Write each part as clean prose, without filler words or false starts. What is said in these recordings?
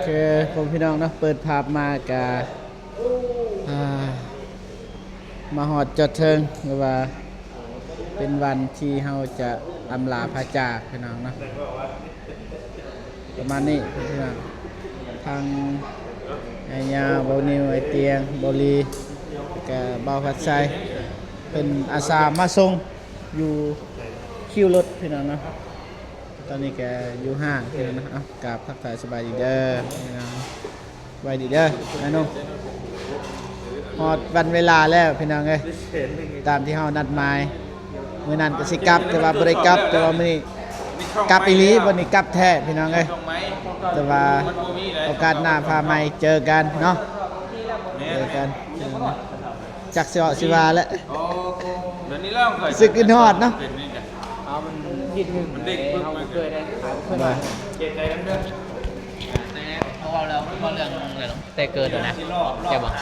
เคผมพี่น้องเนาะเปิดภาพมากะมาหอดจดเทิงหรือว่าเป็นวันที่เราจะอำลาพระจากพี่น้องเนาะประมาณนี้พี่น้องทางไอ้ยาเบานิวไอเตียงเบาลีกับเบาพัดใจเป็นอาสามาส่งอยู่คิวรถพี่น้องเนาะตอนนี้แกอยู่ห้างพี่น้องนะเอากราบทักทายสบายดีเด้อพี่น้องสบายดีเด้อไอ้นุ่มฮอดวันเวลาแล้วพี่น้องเอ้ยตามที่เฮานัดหมายมื้อนั้นก็สิกลับแต่ว่าบ่ได้กลับแต่ว่ามื้อนี้กลับอีหลีบ่นี้กลับแท้พี่น้องเอ้ยแต่ว่าโอกาสหน้าพาใหม่เจอกันเนาะเจอกันจักสิว่าสิว่าแล้วสึกขึ้นฮอดเนาะมันยิดหนึ่งมันเด็กเขาเคยได้ขายเพื่อนเจ็บใจกันเด้อเขาเอาแล้วเขาเรื่องอะไรหรอแต่เกิดนะแกบอก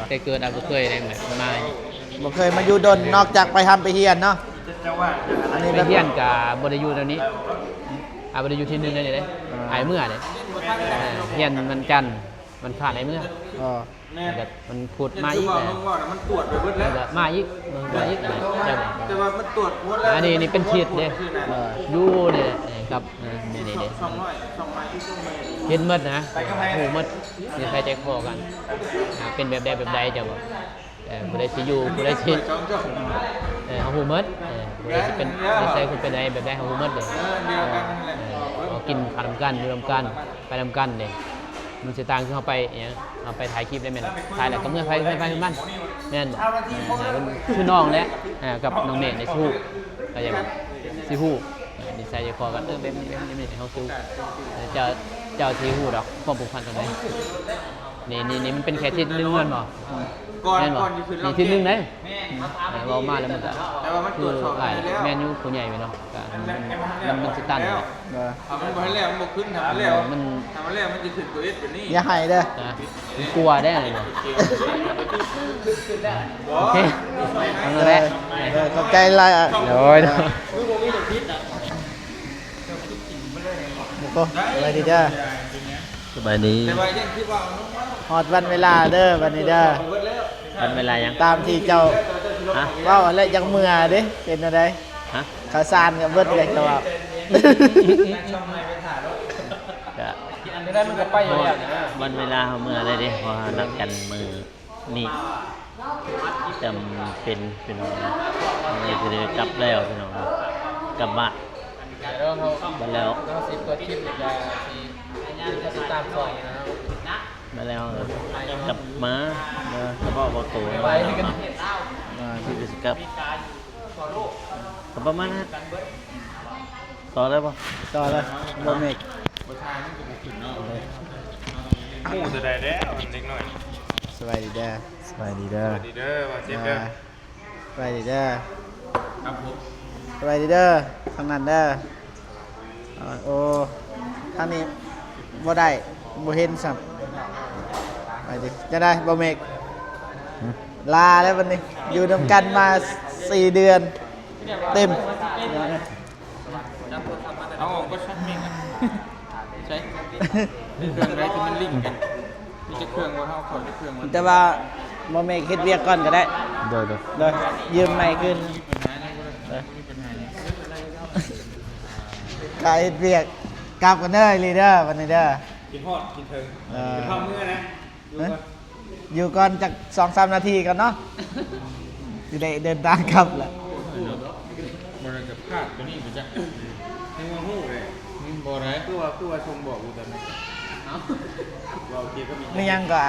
แต่เกิดเราเคยได้เหมือนมาบ่เคยมาอยู่ดนนอกจากไปทำไปเฮียนเนาะอันนี้ไปเฮียนกับบริยูตอนนี้บริยูที่นึงเลยหายเมื่อเลยเฮียนมันจันมันขาดในเมื่อมันพูดมาอีกมันตรวจไปเบิดแล้วมาอีกแต่ว่ามันตรวจหมดแล้วอันนี้เป็นทิศเด้ยูเนี่ยครับนี่เห็นมดนะหูมดนี่ใครใจคอกันเป็นแบบใดจะบอกผู้ใดสิอยู่ผู้ใดสิเขาหูมดผู้ใดสิเป็นใส่คุณเป็นอะไรแบบใดเขาหูมดเลยกินขาดน้ำกันรวมกันไปน้ำกันเลยมันจะต่างขึ้นเขาไปเนี่ยเอาไปถ่ายคลิปได้ไหมถ่ายแล้วก็เมื่อไปมันเนี่ยมันชื่อน้องแล้วกับน้องเมฆในชู้ก็ยังซีฮู้ดีไซน์จะคอกันเป็นเขาซู้เจ้าซีฮู้ดอกความผูกพันกันเลยนี่มันเป็นแค่ที่นึงมันบ่ก่อนนี่ที่นึงเลยเรามาแล้วมันจะคือหลายแมนยูผู้ใหญ่ไปเนาะมันจะตันมันบ่ให้แล้วมันบ่ขึ้นทำแล้วมันจะขึ้นตัวเอสแบบนี้อย่าให้เด้อกลัวได้เลยโอเคทำเลยขอบใจไรอ่ะโอ้ยโอ้สบายดีเด้อสบายดีฮอดวันเวลาเด้อวันนี้เด้อวันเวลายังตามที่เจ้าว่าอะไรยังเมื่อเด้เป็นอะไรข้าวสารกับเบิดเลยแต่ว่าได้มันก็ไปอยู่แล้วนะวันเวลาเมื่อได้ดิพอนัดกันมือนี่จำเป็นอะไรจะได้กลับแล้วพี่น้องกลับบ้านมาแล้วสิเปิดคลิปเด็กๆที่จะตามซอยนะครับมาแล้วกลับมาเฉพาะประตูไปกันที่จะกลับประมาณนั้นต่อได้ปะต่อเลยโบเมกหมูจะได้แล้วเล็กหน่อยสบายดีเด้อสบายดีเด้อว่าเจ็บเด้อสบายดีเด้อครับผมสบายดีเด้อทางนั้นเด้อโอ้ทางนี้บ่ได้บ่เห็นสับไปดิจะได้โบเมกลาแล้ววันนี้อยู่นำกันมา4 เดือนเต็มเอาออกก็ชัดมิงใช่เครื่องไรที่มันลิงกันมีจะเครื่องว่าเท่าคนจะเครื่องแต่ว่าโมเมกเฮ็ดเวียกก่อนก็ได้โดยยืมใหม่ขึ้นกายเฮ็ดเวียกกลับกันเด้อลีเดอร์วันนี้เด้อกินฮอดกินเทิงกินข้าวมื้อนะอยู่ก่อนจาก 2-3 นาทีกันเนาะจะได้เดินทางกลับแหละบริกับคาดตัวนี้มันจะให้ว่าหู้เลยบอกไหนคือว่าชงบอกอยู่แต่ไม่บอกคิดก็มีไม่ยังก็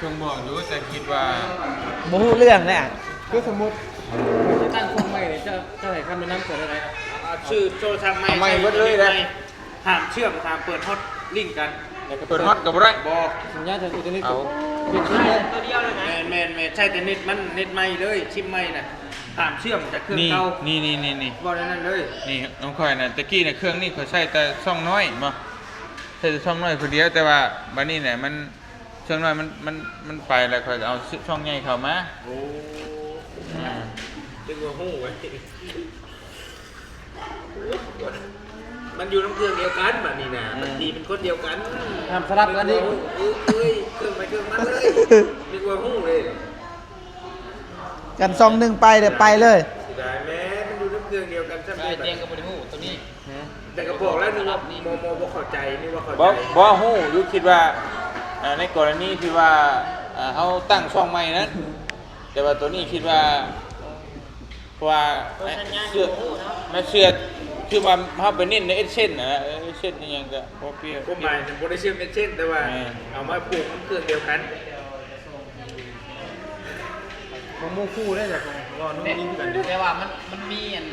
ชงบอกอยู่แต่คิดว่าบ่ฮู้เรื่องเนี่ยก็สมมติจะตั้งชงใหม่เลยจะให้คำแนะนำเกิดอะไรชื่อโจทำใหม่เบิดเลยนะห้ามเชื่อมห้ามเปิดฮอตลิงก์กันเปิดฮอตกับอะไรบอกสัญญาจะตัวนี้เป็นใช่ตัวเดียวเลยนะแมนใช่แต่เน็ตมันเน็ตใหม่เลยชิมใหม่น่ะห้ามเชื่อมจากเครื่องเก่านี่บอกได้นั่นเลยนี่น้องคอยน่ะตะกี้น่ะเครื่องนี่เขาใช้แต่ช่องน้อยบ่ใช้แต่ช่องน้อยคนเดียวแต่ว่าบัดนี้เนี่ยมันช่องน้อยมันไปแล้วคอยเอาช่องใหญ่เข้ามาโอ้ตึงหัวหูไว้ มันอยู่น้ำเครื่องเดียวกันแบบนี้นะมันดีเป็นคนเดียวกัน ทำสลับกันดิ เอ้ยเครื่องไปเครื่องมันเลยนึกว่าหู้เลย กันซองหนึ่งไปเดี๋ยวไปเลย ได้แม่มันอยู่น้ำเครื่องเดียวกันใช่ไหม เตียงกับบริหูตัวนี้ แต่ก็บอกแล้วนึกว่าโมบ่เข้าใจนึกว่าเข้าใจ บ่ฮู้ยุคิดว่าในกรณีที่ว่าเขาตั้งช่องใหม่นั้นแต่ว่าตัวนี้คิดว่าเพราะว่าเสื้อแม่เสื้อคือว่าเขาไปเน้นในเอเช่นนะเอเช่นนี่ยังก็พอเปรี้ยว ก็หมายถึงโปรดักชั่นเป็นเช่นแต่ว่าเอามาปลูกน้ำเครื่องเดียวกัน ของมูคู่ได้จากของรอนุ่มนิ่มกัน แต่ว่ามันมีอัน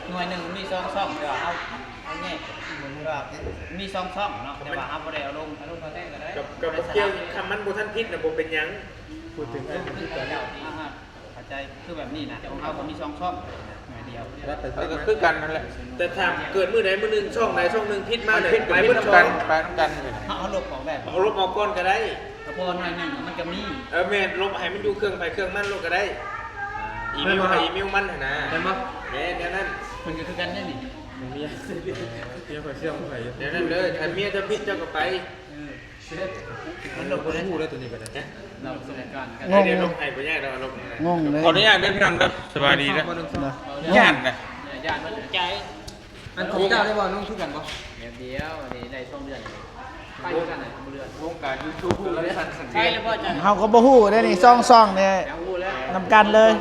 หน่วยหนึ่งมี2ช่องเดี๋ยวเอาแง่ว่ามี2ช่องเนาะแต่ว่าเอาบ่ได้เอาลงเขาแท้ก็ได้ กับเกี่ยวคำมันโบท่านพิษนะโบเป็นยัง พูดถึง คือเข้าใจคือแบบนี้นะของเขาก็มี2ช่องหน่วยเดียว แล้วก็คือกันนั่นแหละ แต่ถามเกิดมือไหนมือหนึ่งช่องไหนช่องหนึ่งพิษมา มัน เลย พิษ ไป ไป เบิ้ น้ำ ช่ กั อน ง ไปน้ำกันเลย เอาลบของแบบ เอาลบเอาก้อนก็ได้ กระโปรงหน่อยหนึ่งมันก็มี แม่ลบให้มันอยู่เครื่องไปเครื่องมันลบก็ได้อีเมลให้อีเมลมันนะ เห็นปะ แม่เนี่ยนั่น มันก็คือกันได้นี่ เมียเชื่อเชื่อมไป เดี๋ยวนั่นเลยถ้าเมียจะพิษเจ้าก็ไป มันลบบ่ได้ คู่ได้ตัวนี้ไปเลย เราประสบการณ์กัน งง เดี๋ยวลบให้ไปแยกเราลบ งงเลย ขออนุญาตได้พี่น้องครับสบายดีนะ นะ ย่านนะ ญาติมันใจ อันของเจ้าได้บ่น้องทุกกันปะ เดียวอันนี้ได้2เดือนไปด้วยกันน่ะ2เดือน วงการยูทูบเลยทันสังเก ใช่ ต เลยพ่อจัน เฮาก็บ่ฮู้ได้นี่ซองเนี่ย ยังรู้แล้ว นำกันเลย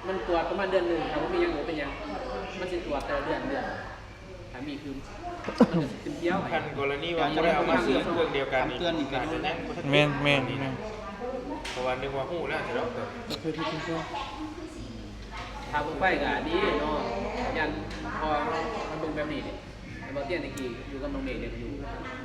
มันตรวจประมาณเดือนหนึ่งถ้าว่ามียังเหลือเป็นยังมันสิตรวจแต่เดือนถ้ามีคือมันจะเป็นเที่ยว คันกรณีว่าจะได้เอามาเสื่อมเครื่องเดียวกันนี่ เตือนอีก การ ก็ จะ ได้ นั่ง แม่นแม่น เพราะว่านึกว่าหู้แล้วเสร็จแล้ว ถ้าผมไปก็ดีเนาะยันพอมันเป็นแบบนี้เนี่ยบางเตี้ยตะกี้อยู่กับน้องเมย์เด็กอยู่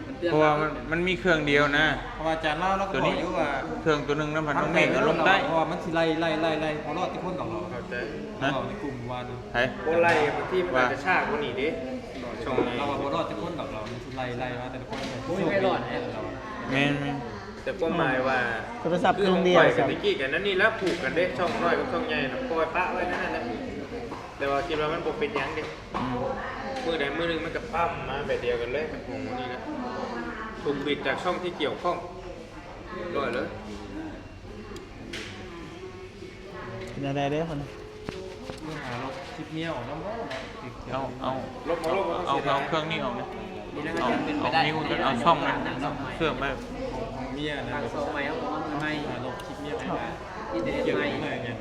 มันเตือน เพราะว่ามันมีเครื่องเดียวนะ เพราะว่าอาจารย์เล่าแล้วก็ ตัว บอ นี้ กอยู่ว่า เครื่องตัวหนึงน้ำพันน้องเมฆก็ลงได้ เพราะว่ามันสิไล่พอรอดที่คนกับเรา เข้าใจ เราในกลุ่มวาน ใช่ โบไล่บางที่มันอาจจะชากกว่านี้ดิช่องนี้ เราว่าพอรอดที่คนกับเรามันสิไล่มาแต่ละคน ไม่รอด แม่นแม่น แต่ก็หมายว่า โทรศัพท์ คือ เครื่ ข อ อง ง เดีย ป ว ล่อย ค กั รั น บ ตะกี้กันนั่นนี่แล้วผูกกันเด้ช่องน้อยกับช่องใหญ่นะปล่อยปะไว้นั่นแหละแต่ว่าคิดว่ามันบ่เป็นหยังเด้ อืม มือใดมือหนึงมันก็ปั้มมาแบบเดียวกันเลยโอ้โหนี่นะถูกบิดจากช่องที่เกี่ยวข้องร้อยเลย เป็นอะไรเด้อคน หาเราคลิปเมียออกน้ำร้อน เอา ลบมาลบมา เอา เสียดาย เครื่องนี้ออกนะ นี่นะ เอา เป็นไป เอา ได้ นิ้วกันเอาช่องนั้นเสื่อมไป ของเมียนะ ทางโซ่ใหม่เขาบอกว่ามันไม่ หาเราคลิปเมียออกมา อินเทอร์เน็ต เกี่ยว ใหม่ กับอะไรเนี่ย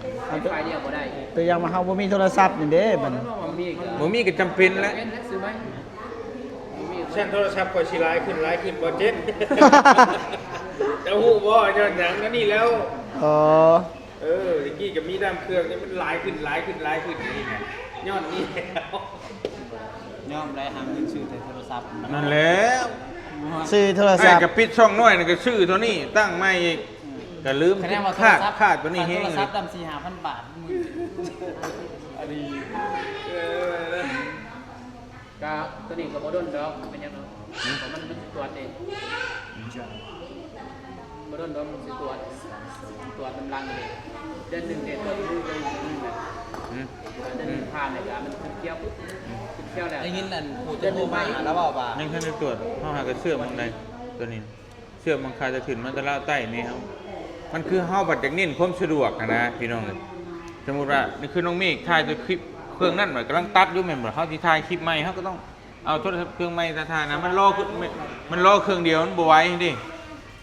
ไฟเดียวก็ได้ ตัวอย่างมาเฮาบ่มีโทรศัพท์นี่เด้บัดนี้ มันมี บ่มีก็จำเป็นแล้ว ซื้อไหม เช่นโทรศัพท์ก็ชิร้ายขึ้นบ่เจ็ดแต่หูบ่ย้อนหยังนั่นนี่แล้ว อ๋อ เออตะกี้กับมีดำเครื่องนี่มันหลายขึ้นนี่ไงยอดนี่แล้ว ย่อมได้หาเงินซื้อแต่โทรศัพท์ นั่นแหล้ว ซื้อโทร ไอ้ ศัพท์ กับปิดช่องน้อยนี่ก็ชื่อตัวนี้ตั้งไม่อีกก็ลืม คะแนนว่าโทร คาด ศัพท์ คาดตัวนี้เฮง โทร เล ศั ย พท์ดำ4-5,000 บาทมืออันนี้ เออ ก็ตัวนี้กับโมดอนดอกเป็นยังไงมันตรวจเองโมดอนดอกมันตรวจกำลังเลยเดือนหนึ่งเดือนแบบ อืม เดือนหนึ่งผ่านเลยครับมันขึ้นเที่ยวปุ๊บขึ้นเที่ยวแล้ว ได้ยินนั่นผู้จะโทรมาหาแล้วบอกว่า ยังท่านได้ตรวจเขาหากระเสื่อมบางใดตัวนี้เสื่อมบางคาจะขึ้นมันจะเล่าใต้นี่ครับมันคือเฮาบัดจากเน้นความสะดวกนะพี่น้องเลยสมมุติว่านี่คือน้องเมฆถ่ายตัวคลิปเครื่องนั่นเหมือนกำลังตัดอยู่แม่นบ่เฮาสิถ่ายคลิปใหม่เฮาก็ต้องเอาโทรศัพท์เครื่องใหม่ตาทานะมันรอขึ้นมันรอเครื่องเดียวมันบ่ไหวดิ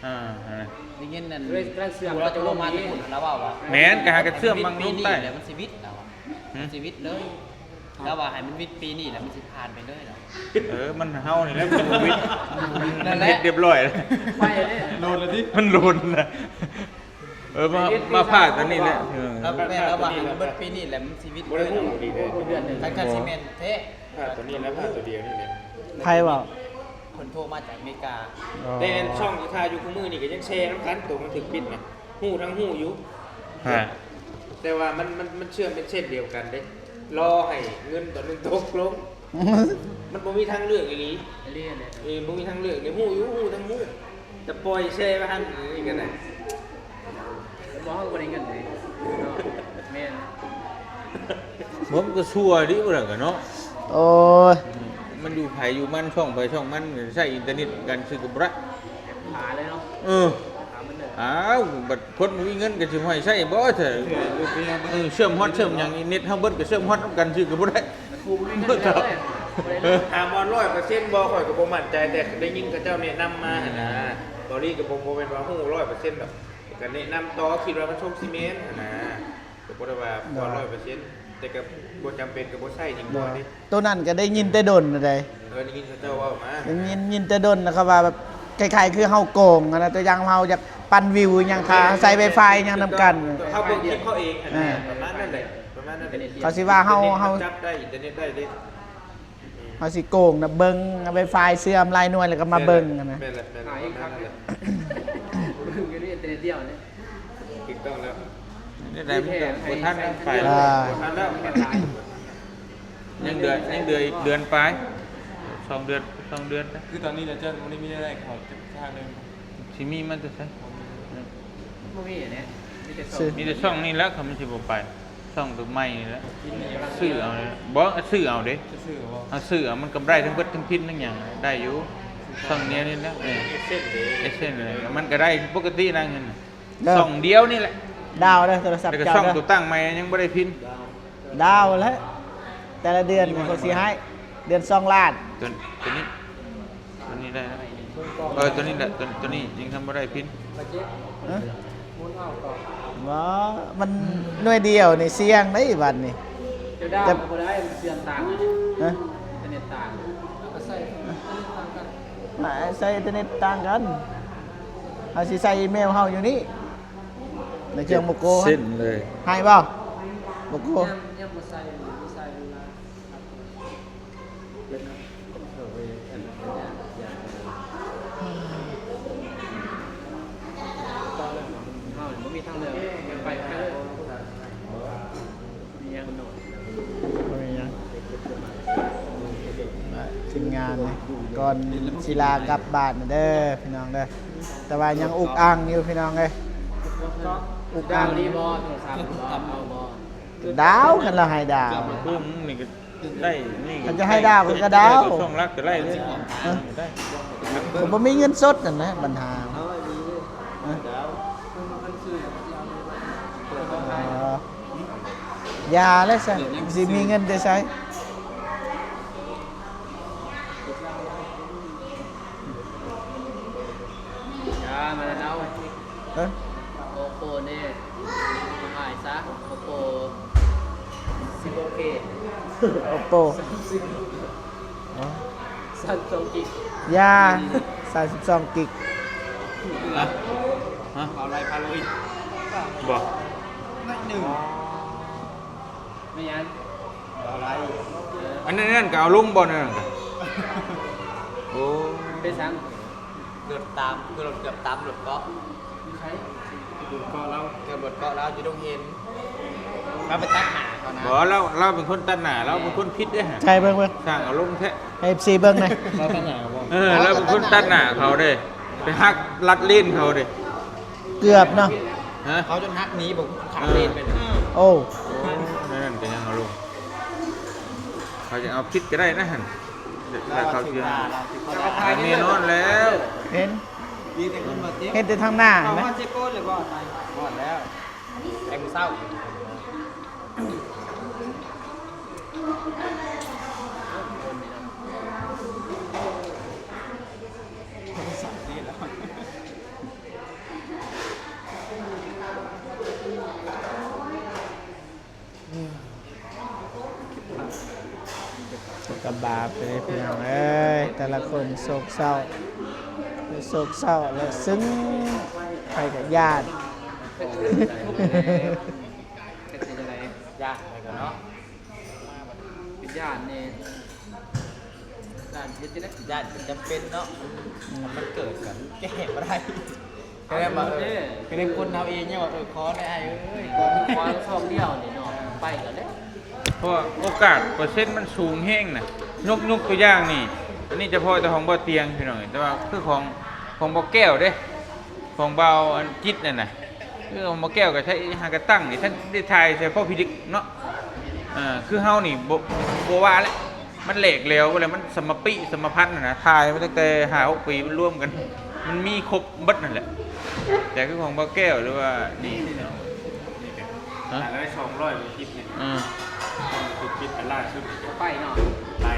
นั่นน่ะ ได้ยินนั่น ด้วยการเสื่อม ผู้เราจะโทรมาที่คนแล้วบอกว่า แม่นก็หากระเสื่อมบาง ปี ลง นี้ ใต้ แหละมันชีวิตแล้วอะมันชีวิตเลย แล้วว่าให้มันวิทย์ปีนี้แหละมันสิผ่านไปเลยแล้ว มันเฮานี่แหล้วมันวิทย์ นั่นแหละ เฮ็ดเรียบร้อยแล้ว ไปเลย โดนเลยที่ มันโลนนะมาพลาดตัวนี้แหละ แล้วแม่แล้วว่าให้มันเบิดปีนี้แหละมันชีวิต บ่ได้หูดีเลย เดือนหนึ่ง ทั้งการซีเมนต์เทะ พลาดตัวนี้แล้วพลาดตัวเดียวนี่เนี่ย ไผเว้า คนโทรมาจากอเมริกา อ๋อ แต่ช่องที่ทายอยู่คู่มือนี่ก็ยังแชร์น้ำกันตัวมันถึงปิดนะหูทั้งหูอยู่ ฮะ แต่ว่ามันเชื่อมเป็นเช่นเดียวกันเด้รอให้เงินตัวหนึงตกลงมันบ่มีทางเลือกอีหลี เรียนเลย บ่มีทางเลือกเลยหูอยู่หูทั้งหูแต่ปล่อยแชร์ไปหั่นนี่กันน่ะ มองเขาบริเงินเลยแม่ ผมก็ชั่วดิบ่ล่ะกันเนาะ โอ้ย มันอยู่ไผอยู่มันช่องไผช่องมันใช้อินเทอร์เน็ตกันซื้อกับบ่ได้ ขาเลยเนาะ เออ ขามันเลย อ้าวบัดคนบ่มีเงินก็สิให้ใช้บ่เถอะเชื่อมฮอตเชื่อมหยังเน็ตเฮาเบิดก็เชื่อมฮอตนำกันซื้อกับบ่ได้ ถูกวิ่งกันเลย ถามว่า100%บ่ข่อยก็บ่มั่นใจแต่ได้ยินเขาเจ้าแนะนำมาหั่นนะตอรี่ก็บ่เป็นว่าฮู้100%ดอกก็แนะนำต่อคิดว่ามันชมซีเมนต์หั่นนะก็บ่ได้ว่า100%แต่ก็บ่จำเป็นก็บ่ใช่จริงบ่นี่ ตัวนั้นก็ได้ยินแต่ดนอะไร ได้ยินเขาเจ้าเว้ามา ได้ยินแต่ดนนะครับว่าแบบคล้ายๆคือเฮาโกงอะนะตัวอย่างเฮาอยากปั่นวิวอหยังคาใส่ไวไฟอหยังนำกัน เขาเบิ่งคลิปเขาเองหั่นนะประมาณนั้นแหละประมาณนั้นแหละ เขาสิว่าเฮา จับได้อินเทอร์เน็ตได้เด้ เฮาสิโกงนะเบิ่งไวไฟเสื่อมรายหน่วยแล้วก็มาเบิ่งอะนะ แม่นแหละแม่นแหละประมาณนั้นแหละ วิ่งกันด้วยอินเทอร์เน็ตเดียวเนี่ย ถูกต้องแล้ว นี่ได้มันก็บ่ทันไป อ่า ทันแล้ว ยังเดือนอีกเดือนปลาย2 เดือนนะ คือตอนนี้เราจะมันมีอะไรเขาจะทางนึง สิมีมันจะใช่ พวกนี้เนี่ยมีแต่ ซื้อ มีแต่ช่องนี้แล้วเขามันสิบ่ไปช่องตัวใหม่นี่แหละซื้อเอาเลยบ่ซื้อเอาเด้ จะซื้อว่า เอาซื้อเอามันกำไรทั้งเบิดทั้งพินทั้งหยังได้อยู่ช่องเนี้ยนี่แหละเส้นเลย เอเซนเลยมันก็ได้ปกตินะเงิน เด้อ ช่องเดียวนี่แหละ ดาวเด้อโทรศัพท์ แต่ก็ เจ้า ช่อง เด้ ตั อ วตั้งใหม่ยังบ่ได้พิน ดาวแล้วแต่ละเดือนเขาสิให้เดือน2ล้าน ตัวนี้ได้นะตัวนี้แหละตัวนี้ยังทำบ่ได้พิน ฮะบ่มันหน่วยเดียวนี่เสี่ยงได้บัดนี่ เดี๋ยวดาวก็ได้เสื่อมต่างเลย ฮะ อินเทอร์เน็ตต่างก็ใส่ต่างกัน มาใช้อินเทอร์เน็ตต่างกันเฮาสิใส่อีเมลเฮาอยู่นี่ในเครื่องโมโก เส้นเลย ให้บ่โมโก ยังมาใส่ไม่ใส่เวลาไม่มีทางเลือกไปแค่มียังหน่อย บ่มีหยังทีมงานนี่ก่อนศิลากลับบ้านน่ะเด้อพี่น้องเด้อแต่ว่ายังอุกอังอยู่พี่น้องเอ้ยอุกอัง ดีบอโทรศัพท์เอาบอ ดาวกันละให้ดาว พุ่มนี่ก็ได้นี่ มันจะให้ดาวก็ดาว ช่องรักก็ได้เลย เอ้อ ได้ ผมบ่มีเงินสดนั่นนะปัญหาเอ้ออยาแล้วซะสิมีเงินได้ใช้ ยามาแล้ว เอ้อ โอโปเนี่ยหายซะโอโป15K Oppo สั้นตรงกิก ยา32กิก ฮะ เอาไรพาโลอีก บอก ไม่ยันเอาไร อันนั้นก็เอาลุงบ่นั่นก็โอ้ เป็นสัง เกือบตามคือรถเกือบตามรถเกาะ ใช้ ดูเกาะเราเกือบรถเกาะเราจะต้องเห็นเราไปตัดหนาเขานะ บ่เราเป็นคนตัดหน้าเราเป็นคนผิดเด้อฮะ ใช่เบิ่ง สร้างเอาลุงแท้ ให้ FC เบิ่งหน่อย เราตัดหนาบ่ เราเป็นคนตัดหน้าเขาเด้ไปหักลัดลิ้นเขาเด้ เกือบเนาะ ฮะ เขาจนฮักหนี้ผมขาดเลนไปเลย โอ้ นั่นก็ยังเอาลุงเขาจะเอาผิดก็ได้นะหั่นแต่เขาเชื่ออันนี้นอนแล้ว เห็น ดีแต่คนมาเจ็บ เห็นแต่ทางหน้าเห็นไหม เจ็บก้นเลยบ่ไปบ่แล้วไอ้มือเศร้า กับบาปไปเลยพี่น้องเอ้ยแต่ละคนโศกเศร้าแล้วซึ้งไปกับญาติ เป็นอะไร ยากไปก่อนเนาะ เป็นญาติเนี่ยญาติเป็นจะได้ ญาติจำเป็นเนาะมันเกิดกันแก้ไม่ได้ก็ได้มาก็ได้คนเอาเองเนี่ยว่าขอได้เอ้ย ควายช่องเดียวเนี่ยเนาะไปกันเลย เพราะว่าโอกาสเปอร์เซ็นต์มันสูงแห้งน่ะยกตัวอย่างนี่อันนี้เฉพาะแต่ของบ่อเตียงพี่น้องแต่ว่าคือของบ่อแก้วเด้ของเบาอันจิตนั่นน่ะคือของบ่อแก้วก็ใช้หากระตั้งนี่ท่านได้ทายใช้พ่อพิดิกเนาะคือเฮานี่บ่ว่าแล้ว มันเหลกเหลวอะไรมันสมปิสมพันธ์นะทายมาตั้งแต่5-6 ปีมันร่วมกัน มันมีครบเบัดนั่นแหละแต่คือของบ่าวแก้วหรือว่านี่ฮะ ได้200คลิปเนี่ย คือคลิปอันล่าสุด ไปเนาะ ไหล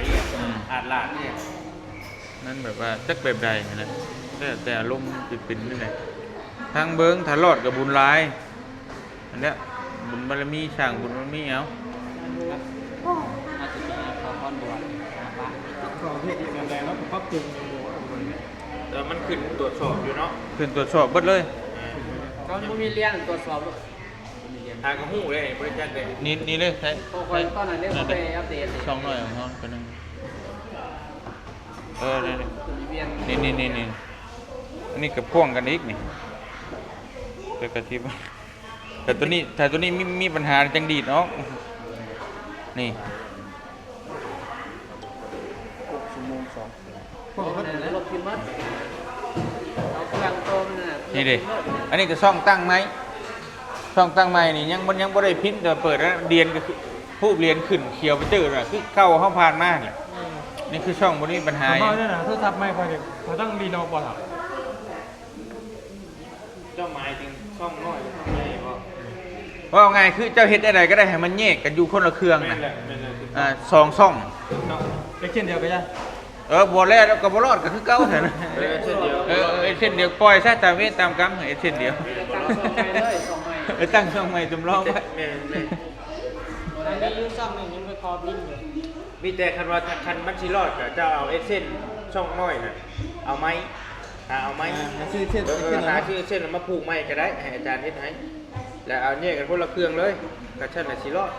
อาดลาดเนี่ย นั่นแบบว่าจักแบบใดนะแต่อารมณ์เป็นนี่แหละทางเบิ้งถ้ารอดกับบุญหลายอันเนี้ยบุญบารมีช่างบุญบารมีเอา อาจจะมีขอพรบวชบ้าง ขอพี่แรงแล้วก็ปรุงแต่มันขึ้นตรวจสอบอยู่เนาะ ขึ้นตรวจสอบเบิดเลย เขาไม่มีเลี้ยงตรวจสอบ ทางกระหู้เลยบริจาคเลย นี่เลยใช่ พอคนตอนนั้นเนี่ยเขาไปอัปเดต ช่องหน่อยของเขาคนนึงนี่ เวียน นี่อันนี้กับพ่วงกันอีกนี่เป็นกระทิบแต่ตัวนี้มีปัญหาจังดีดเนาะนี่ พวกนั้นรถพิมพ์มัดเอาเครื่องโตมันน่ะ นี่ดิอันนี้ก็ช่องตั้งไหมช่องตั้งไหมนี่ยังบ่ได้พิมพ์แต่เปิดแล้วเรียนก็คือผู้เรียนขึ้นเขียวไปจืดอ่ะคือเข้าห้องผ่านมากเลยนี่คือช่องบนนี้ปัญหา เขาเนี่ยนะถ้าทับไม่พอเด็กเขาต้องรีโนบอลครับเจ้าหมายถึงช่องน้อยช่องใหญ่บ่ ว่าไงคือเจ้าเฮ็ดอะไรก็ได้ให้มันแยกกันอยู่คนละเครื่อง แม่ นะ นแหละแม่นแหละ สองช่อง เล็กเช่นเดียวกันจ้ะ บ่แล้วก็บ่รอดก็คือเก่าแท้นะ เช่นเดียว เส้นเดียวปล่อยซะตามเวทตามกรรมเส้นเดียว ตั้งช่องใหม่เลยช่องใหม่ ตั้งช่องใหม่จำลองไว้ แม่น อันนี้ยุ่งช่องหนึ่งยังไม่พอพิมพ์เลย มีแต่คันว่าคันมันสิรอดก็เจ้าเอาเส้นช่องน้อยน่ะเอาไหมเอาไหมชื่อเส้นหาชื่อเส้นมาผูกไม้ก็ได้ให้อาจารย์เฮ็ดให้แล้วเอาเนี่ยกันคนละเครื่องเลยก็ชั้นน่ะสิรอด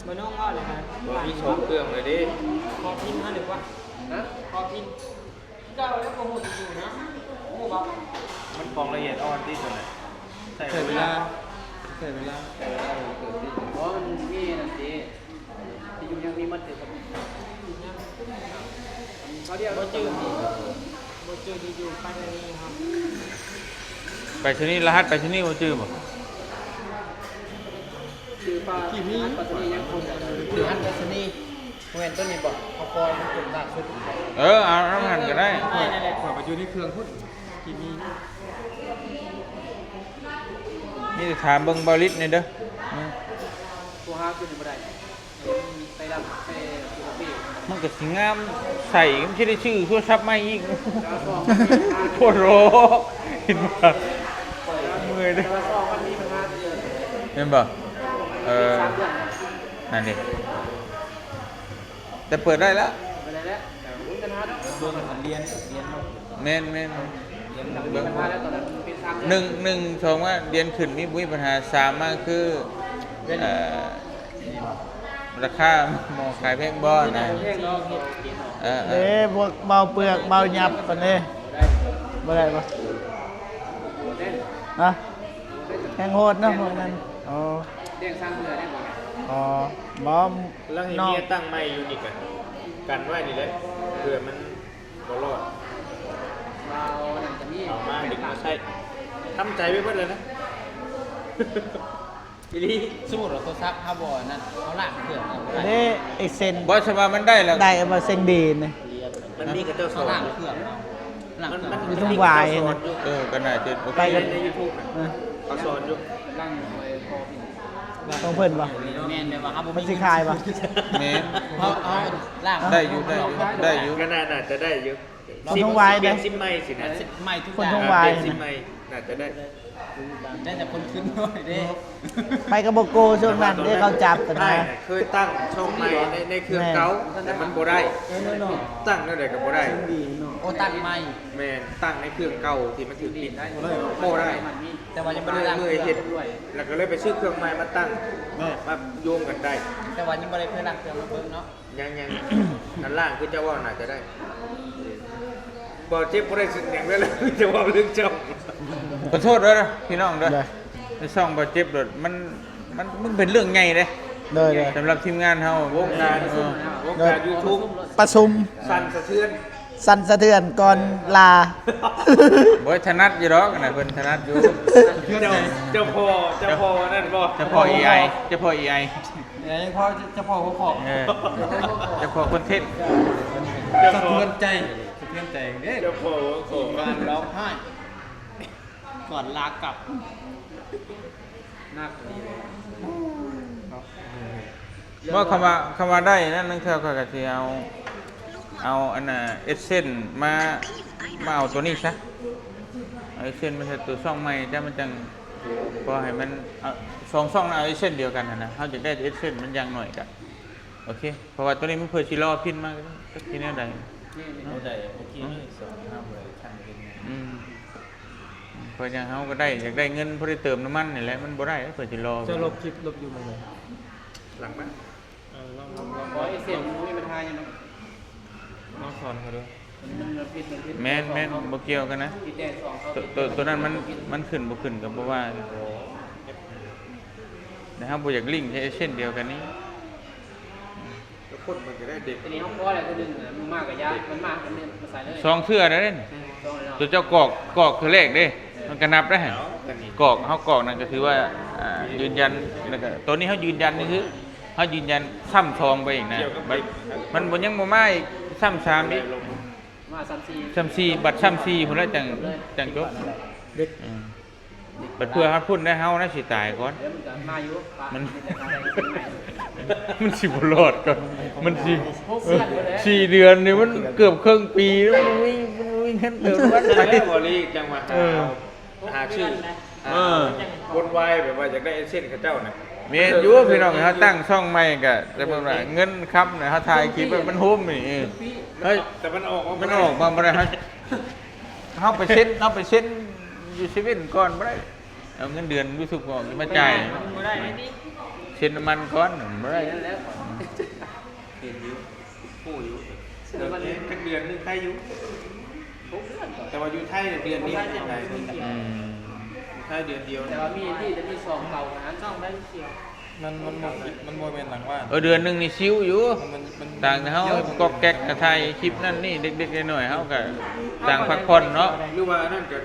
มันน้องว่าเลยนะ บ่มีสองเครื่องเลยดิ พอพิมพ์มาหรือวะนะพอพิมพ์เจ้าแล้วก็หูอยู่นะหูบอก มันฟองละเอียดอ่อนที่สุดเลยใส่เวลา เพราะมันมีนั่นสิที่อยู่ยังมีมัดอยู่เขาเรียกว่าจืดบ่จืดอยู่ไปในนี้ครับ ไปชนีรหัสไปชนีบ่จื้อบ่ คือปลาที่มีปัตตานียังคงคือฮันปัตตานีเว้นต้นนี้บอกเขาคอยมันเป็นล่าสุด เอาน้ำหันก็ได้ นั่นแหละ ขอไปอยู่ในเครื่องพุ่นที่มี นี่จะถามเบิ่งบริษนี่เด้อ ตัวฮาคือบ่ได้ไปดำไปตัวพี่ มันก็สิงามใส่มันสิได้ชื่อโทรศัพท์ใหม่อีกโคตรโรเห็นบ่เมื่อยเด้อ แต่ว่าซองมันมีปัญหาเยอะ เห็นบ่นั่นดิแต่เปิดได้แล้ว ไปเลยแล้วแต่รู้ปัญหาแล้วเบิ่งมันเรียนเนาะ แม่น เรียนมีปัญหาแล้วตอนนั้นมันเป็น3 หนึ่งสองว่าเรียนขึ้นมีปัญหาสามมาคือราคาหมอขายแพงบ่นะ เพลงเนาะ เด้พวกเบาเปลือกเบาหยับปานนี้บ่ได้บ่ฮะแห้งโหดเนาะพวกนั้นอ๋อ เรียงสร้างเรือได้บ่ อ๋อบ่ แล้วให้ นอก เมียตั้งไม้อยู่นี่กันไว้นี่แหละเผื่อมันบ่รอด เรานั่นจะมี เอามาดึงมาใช้ทำใจไว้เพิ่นเลยนะ อีนี่ สมมุติว่าโทรศัพท์เฮาบ่นั่นเฮาล้างเครื่องเอาบ่ได้ เด้เอ็กเซน บ่สมามันได้แล้ว ได้เอามาเซ็งดีนี่ มันมีกระเจ้าส เฮา อน ล้างเครื่องเอาล้างเครื่อง อยู่ทุ่งวายนะ ก็น่าจะโอเค ไปกัน ใน YouTube น่ะ เออ เขาสอนอยู่ ล้างไว้พอพี่ ต้องเพิ่นบ่ แม่นแบบว่าเฮาบ่ มันสิคายบ่ แม่น เฮาล้าง ได้อยู่ ก็น่าจะได้อยู่ คนทุ่งวาย เปลี่ นะ ยนซิมใหม่สินะ ใหม่ทุก คน อย่า ทุ่ ง งวาย เปลี่ยนซิมใหม่น่าจะได้ ได้แต่คนขึ้นด้วยเด้ ไปกับโบโกช่วงนั้นได้เขาจับกัน ได้ นะ เคยตั้งช่องใหม่ในเครื่องเก่าแต่มันบ่ได้ตั้งนั่นแหละก็บ่ได้ โอ้ตั้งใหม่ แม่นตั้งในเครื่องเก่าที่มันถือปิดได้บ่ได้ แต่ว่ายังไม่ได้ล้างเค เมื่ รื่ อ อง เฮ็ด ด้วย แล้วก็เลยไปซื้อเครื่องใหม่มาตั้งมาโยงกันได้ แต่ว่ายังไม่ได้เพื่อล้างเครื่องมาเบิ่งเนาะ ยังนั่นล่างคือเจ้าว่าน่าจะได้บ่เจ็บบ่ได้สึกหยังเลยล่ะจะว่าเรื่องเจ้า ขอโทษด้วยนะพี่น้องด้วยในช่องบ่เจ็บรถมันเป็นเรื่องใหญ่เลย เลยเลย สำหรับทีมงานเฮาว งการ YouTube ประชุม สั่นสะเทือน สั่นสะเทือนก่อนลา บ่ถนัดอยู่ดอกนะเพิ่นถนัดอยู่ เจ้าพ่อนั่นบ่ เฉพาะ AI เฉพาะ AI ยังพอจะพอหัวขอบ เออจะพอคนเทศ สะเทือนใจสะเทือนใจเด้ เจ้าพ่อโขง งานร้องไห้ก่อนลากลับน่าดีเลย ว่าคำว่าได้นั่นนึงเท่ากับที่เอาอันน่ะเอเซนมาเอาตัวนี้ซะเอาเอเซนมันจะตัวช่องใหม่จ้ามันจังพอให้มันเอาช่องนั้นเอาเอเซนเดียวกันนะเขาจะได้เอเซนมันยังหน่อยกันโอเคเพราะว่าตัวนี้มันเพื่อชิลอพินมากก็ที่นี่ได้ เอาได้เมื่อกี้นี่สองห้าเลยช่างเป็นไง เพื่อจะเขาก็ได้อยากได้เงินเพื่อได้เติมน้ำมันนี่แหละมันบ่ได้เพื่อชิลอ จะลบคลิปลบอยู่มั้งเลย หลังมั้ย ร้อยเสียงมีปัญหาอย่างนั้น น้องสอนเขาด้วย มันผิด แม่นบ่เกี่ยวกันนะ ผิดแดงสองเขา ตัวนั้นมันขึ้นบ่ขึ้นกับบ่ว่านะครับบ่อยากลิงก์ใช้เช่นเดียวกันนี้ แล้วคนมันจะได้เด็ก ทีนี้เขาก็อะไรตัวหนึ่งมันมากกับยามันมากกันเนี่ยมาใส่เลย สองเทื่อได้เด้ตัวเจ้ากอกคือเลขเด้มันก็นับได้หั่นกอกเฮากอกนั่นก็ถือว่ายืนยันแล้วก็ตัวนี้เฮายืนยันนี่คือเฮายืนยันซ้ำทองไปอีกนะมันบ่ยังบ่มาอีกซ้ำ3อีก มาซ้ำซี ซ้ำ4บัตรซ้ำ4พุ่นแล้วจังจบบัดเพื่อเฮาพุ่นได้เฮานะสิตายก่อน เดี๋ยวมันจะมาอยู่ มันสิบรอดก่อนมันสิ4 เดือนเนี่ยมันเกือบครึ่งปีแล้วมันวิ่งขึ้นเติมวัดไป บอลี่จังมาหาชื่อวนวายแบบว่าอยากได้เส้นข้าเจ้านะ เมียอยู่พี่น้องเขาตั้งช่องใหม่ก็แต่เพิ่นว่าเงินครับเนี่ยเขาถ่ายคลิปไว้มันโฮมนี่เฮ้ย แต่มันออก มันออกมาบ่ได้เขาไปเซ็นอยู่เซเว่นก่อนบ่ได้เอาเงินเดือนรู้สึกว่ามาจ่ายเซ็นน้ำมันก่อนบ่ได้ แล้ว เห็นอยู่ผู้อยู่แต่ว่าเป็นเดือนนึงไทยอยู่แต่ว่าอยู่ไทยเดือนนี้ไทยเดือนเดียว แต่ว่ามีที่จะมีซองเก่านะซองได้เสียว มันโมเมนต์หลังว่า เดือนหนึงนี่ซิวอยู่ มัน ต่างเฮาก็แก๊กกระไทยคลิปนั่นนี่เด็กๆหน่อยๆเฮาก็ต่างพักผ่อนเนาะ หรือว่านั่นก็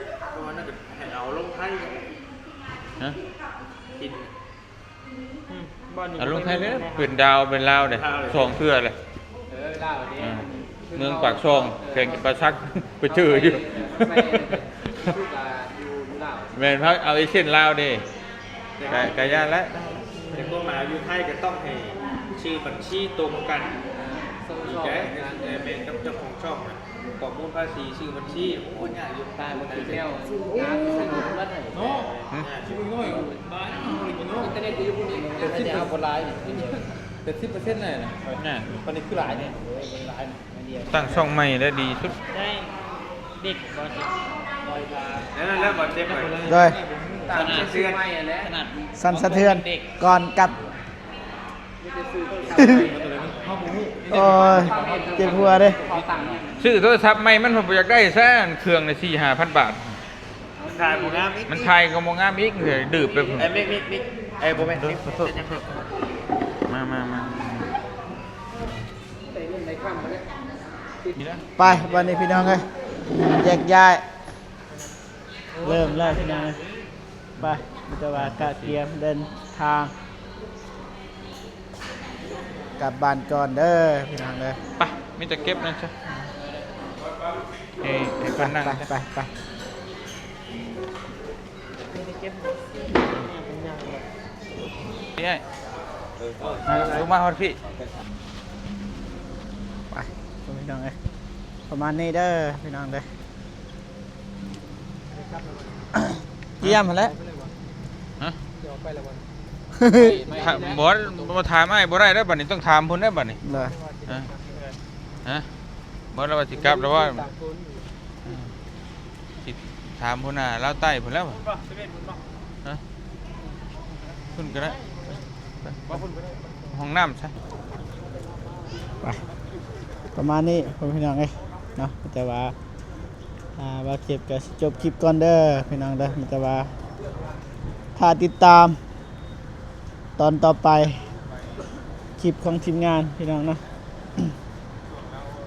ให้เอาลงไทย ฮะ กิน เอาลงไทยเลยเป็นดาวเป็นลาวเด้สองเทื่อเลย เล่าดิ เมืองปากช่องแข่งกับปลาซักไปเจออยู่ ไม่ทุกอยู่เล่า แม่นพักเอาไอ้เส้นลาวดิไก่ย่างแล้ว แต่พวกมาอยู่ไทยก็ต้องให้ชื่อบัญชีตรงกัน อีกแกเป็นกับเจ้าของช่องนะกรอกมูลภาษีชื่อบัญชีโอ้ยากอยู่ ตายหมดแก้วน้ำสนุกวัดไหนโน่ชิบุยน้อยบ้านอินเทอร์เน็ตอยู่พวกนี้จะเอาคนร้ายแต่10%เลยนะ น่ะ ตอนนี้คือหลายเนี่ยหลายเดียว ตั้งช่องใหม่แล้วดีสุด ได้เด็กบอลเจ็บลอยมา นั่นแล้วบอลเจ็บเลย โดย ต่างเสื้อไม่แล้วขนาด สั่นสะเทือนก่อนกลับ ไม่จะซื้อตัวข้าวหมู โอ้ยเจ็บหัวเด้ ขอตังค์ ซื้อโทรศัพท์ใหม่มันผมอยากได้แซ่เครื่องใน4-5,000 บาท ถ่ายหมูงาม มันไทยก็บ่งามอีกเลยดื้อไปพุ่น ไอ้มิกไอ้โบแมน ขอโทษมา แต่เงินในข้ามมาเนี่ย นี่นะ ไปวันนี้พี่น้องเลยแยกย้ายเริ่มแล้วพี่น้องเลยไปมิตรวากะเตรียมเดินทาง กลับบ้านก่อนเด้อพี่น้องเลย ไปมีแต่เก็บนั่นใช่ให้คนนั่ง ไป นี่ลงมาฮอดพี่ ไปพี่น้องเลยประมาณนี้เด้อพี่น้องเลยเยี่ยมแล้ว ฮะ เดี๋ยวไปละวัน บอสมาถามไอ้บ่ได้แล้วบัดนี้ต้องถามเพิ่นได้บัดนี้ เลย ฮะบอสเราว่าสิกลับแล้วว่าสิถามพุ่นน่ะลาวใต้พุ่นแล้วฮะพุ่นก็ได้ห้องน้ำใช่ ไปประมาณนี้พี่น้องเลยเนาะแต่ว่าว่าคลิปก็สิจบคลิปก่อนเด้อพี่น้องเด้อแต่ว่าถ้าติดตามตอนต่อไปคลิปของทีมงานพี่น้องเนาะ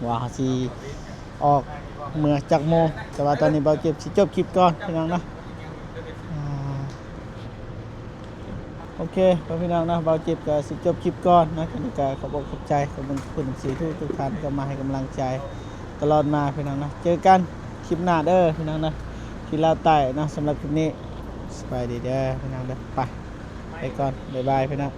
ว่าสิออกเมื่อจากโมงแต่ว่าตอนนี้เบาเก็บสิจบคลิปก่อนพี่น้องเนาะโอ เคพี่น้องนะเบาจิบก็สิจบคลิปก่อนนะกันก็ขอบอกขอบใจขอบคุณสีทุกท่านก็มาให้กำลังใจตลอดมาพี่น้องนะเจอกันคลิปหน้าเด้อพี่น้องนะที่ลาวใต้นะสำหรับคลิปนี้สบายดีเด้อพี่น้องเด้อไปก่อนบ๊ายบายพี่น้อง